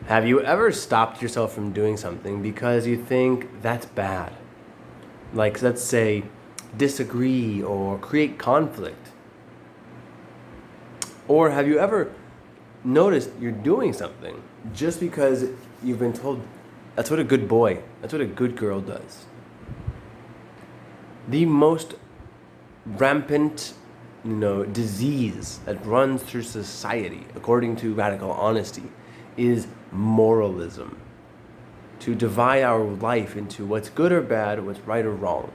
Have you ever stopped yourself from doing something because you think that's bad? Like, let's say, disagree or create conflict. Or have you ever noticed you're doing something just because you've been told that's what a good boy, that's what a good girl does? The most rampant, disease that runs through society, according to Radical Honesty, is moralism. To divide our life into what's good or bad, what's right or wrong,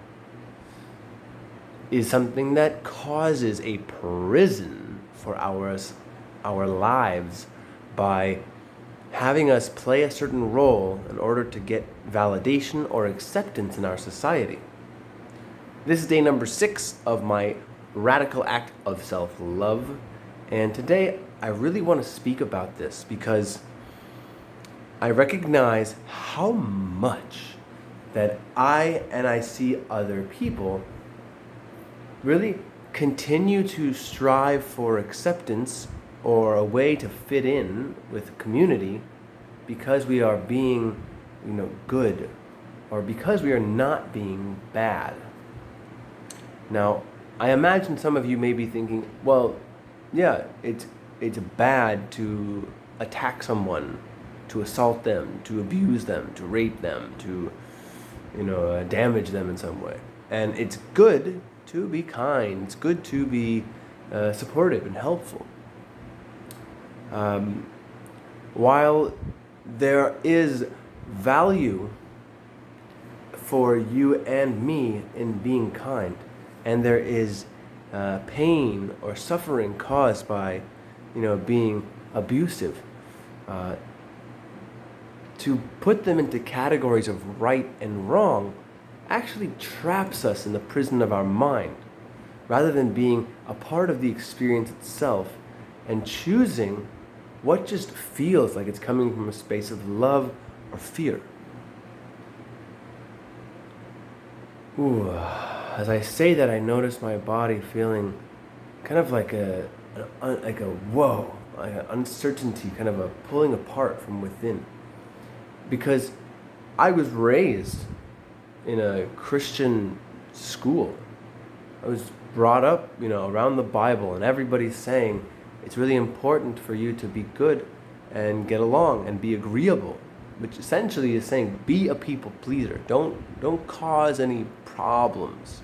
is something that causes a prison for our lives by having us play a certain role in order to get validation or acceptance in our society. This is day number 6 of my radical act of self-love, and today I really want to speak about this because I recognize how much that I see other people really continue to strive for acceptance or a way to fit in with community because we are being, good, or because we are not being bad. Now, I imagine some of you may be thinking, well, yeah, it's bad to attack someone, to assault them, to abuse them, to rape them, to damage them in some way. And it's good to be kind. It's good to be supportive and helpful. While there is value for you and me in being kind, and there is pain or suffering caused by, being abusive, to put them into categories of right and wrong actually traps us in the prison of our mind, rather than being a part of the experience itself and choosing what just feels like it's coming from a space of love or fear. Ooh, as I say that, I notice my body feeling kind of like an uncertainty, kind of a pulling apart from within. Because I was raised in a Christian school. I was brought up, around the Bible, and everybody's saying it's really important for you to be good and get along and be agreeable, which essentially is saying be a people pleaser. Don't cause any problems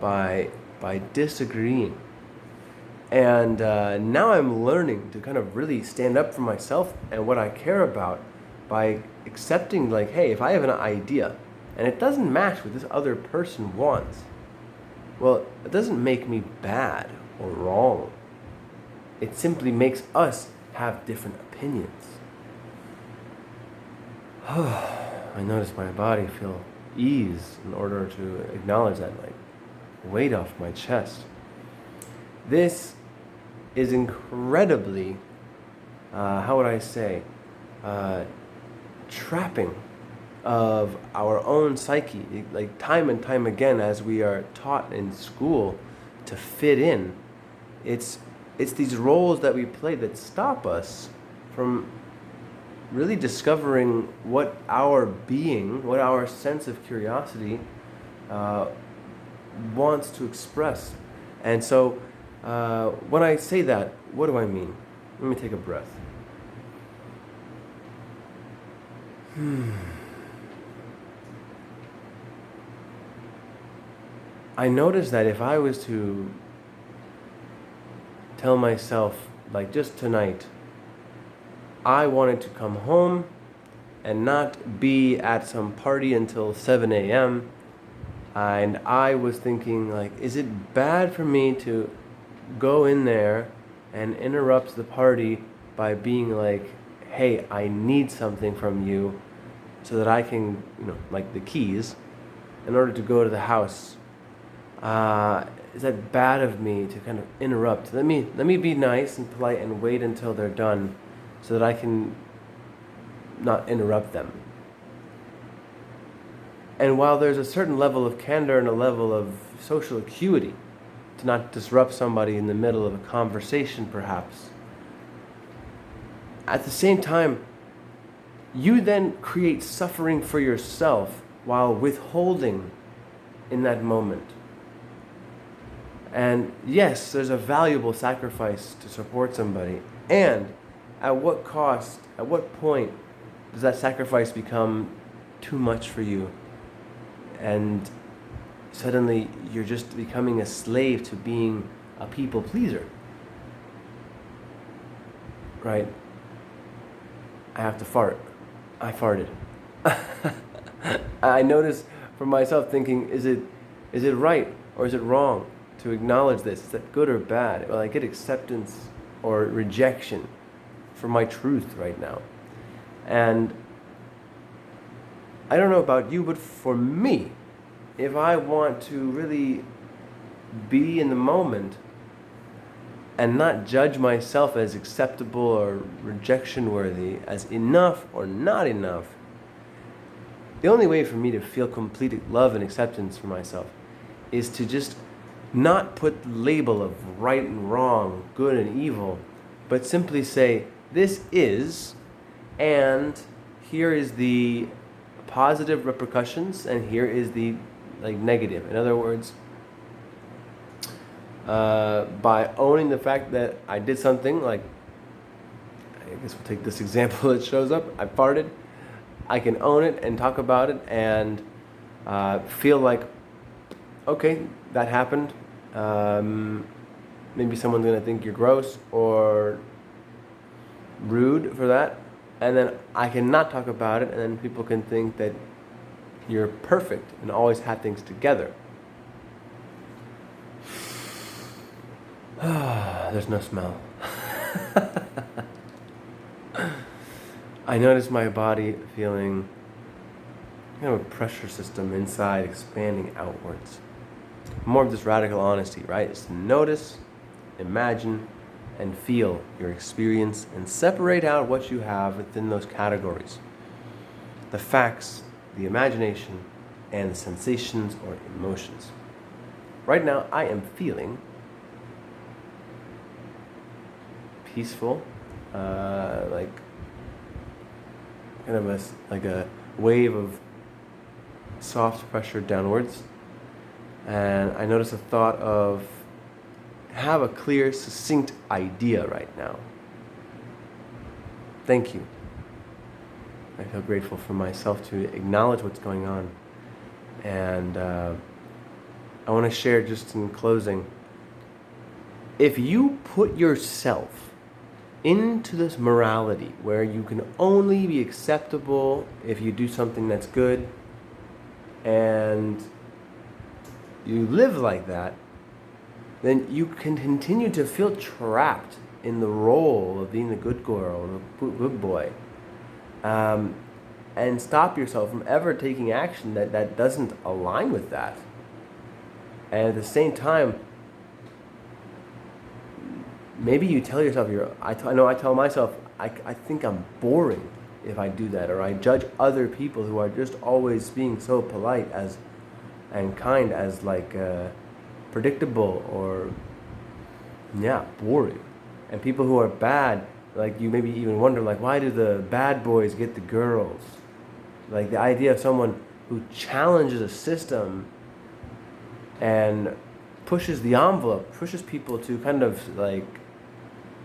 by disagreeing. And now I'm learning to kind of really stand up for myself and what I care about by accepting, like, hey, if I have an idea and it doesn't match what this other person wants, well, it doesn't make me bad or wrong. It simply makes us have different opinions. I notice my body feel ease in order to acknowledge that, like, weight off my chest. This is incredibly, how would I say, trapping of our own psyche. Like, time and time again, as we are taught in school to fit in, it's these roles that we play that stop us from really discovering what our being, what our sense of curiosity wants to express. And so when I say that, what do I mean? Let me take a breath. I noticed that if I was to tell myself, like, just tonight, I wanted to come home and not be at some party until 7 a.m. And I was thinking, like, is it bad for me to go in there and interrupt the party by being like, hey, I need something from you so that I can, like the keys, in order to go to the house? Is that bad of me to kind of interrupt? Let me be nice and polite and wait until they're done so that I can not interrupt them. And while there's a certain level of candor and a level of social acuity to not disrupt somebody in the middle of a conversation, perhaps, at the same time, you then create suffering for yourself while withholding in that moment. And yes, there's a valuable sacrifice to support somebody. And at what cost, at what point does that sacrifice become too much for you? And suddenly you're just becoming a slave to being a people pleaser. Right? I have to fart. I farted. I notice for myself thinking, is it right or is it wrong to acknowledge this? Is that good or bad? Will I get acceptance or rejection for my truth right now? And I don't know about you, but for me, if I want to really be in the moment and not judge myself as acceptable or rejection worthy, as enough or not enough, the only way for me to feel complete love and acceptance for myself is to just not put the label of right and wrong, good and evil, but simply say, this is, and here is the positive repercussions, and here is the negative. In other words, by owning the fact that I did something, I guess we'll take this example that shows up, I farted, I can own it and talk about it and feel like, okay, that happened. Maybe someone's going to think you're gross or rude for that. And then I can not talk about it, and then people can think that you're perfect and always have things together. There's no smell. I notice my body feeling kind of a pressure system inside expanding outwards. More of this radical honesty, right? It's to notice, imagine, and feel your experience and separate out what you have within those categories. The facts, the imagination, and the sensations or emotions. Right now, I am feeling peaceful, like kind of a wave of soft pressure downwards. And I notice a thought of have a clear, succinct idea right now. Thank you. I feel grateful for myself to acknowledge what's going on. And I want to share just in closing, if you put yourself into this morality where you can only be acceptable if you do something that's good, and you live like that, then you can continue to feel trapped in the role of being the good girl, the good boy, and stop yourself from ever taking action that doesn't align with that. And at the same time, maybe you tell yourself, I tell myself, I think I'm boring if I do that, or I judge other people who are just always being so polite and kind as predictable or boring. And people who are bad, you maybe even wonder, why do the bad boys get the girls? The idea of someone who challenges a system and pushes the envelope, pushes people to kind of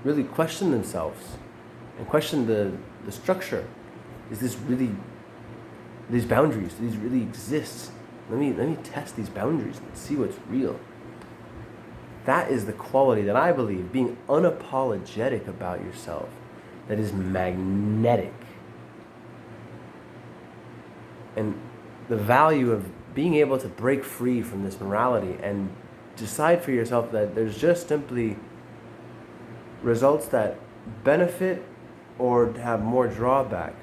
really question themselves and question the structure. Is this really, these boundaries, do these really exist? Let me test these boundaries and see what's real. That is the quality that I believe, being unapologetic about yourself, that is magnetic. And the value of being able to break free from this morality and decide for yourself that there's just simply results that benefit or have more drawback.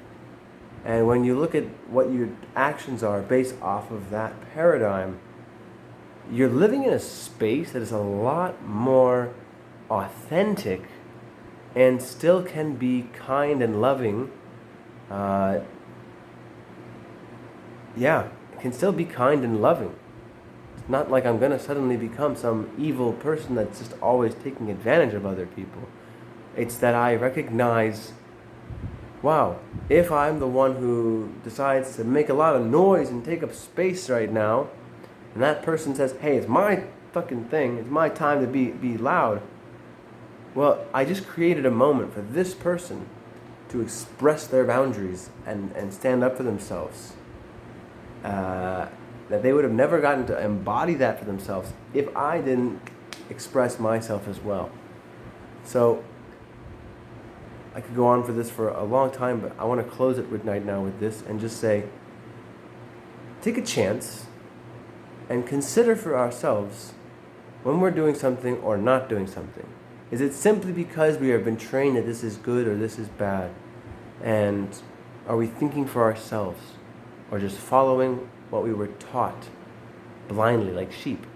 And when you look at what your actions are based off of that paradigm, you're living in a space that is a lot more authentic and still can be kind and loving. It can still be kind and loving. It's not like I'm going to suddenly become some evil person that's just always taking advantage of other people. It's that I recognize wow, if I'm the one who decides to make a lot of noise and take up space right now, and that person says, hey, it's my fucking thing, it's my time to be loud, well, I just created a moment for this person to express their boundaries and stand up for themselves. That they would have never gotten to embody that for themselves if I didn't express myself as well. So I could go on for this for a long time, but I want to close it right now with this and just say, take a chance and consider for ourselves when we're doing something or not doing something. Is it simply because we have been trained that this is good or this is bad? And are we thinking for ourselves or just following what we were taught blindly like sheep?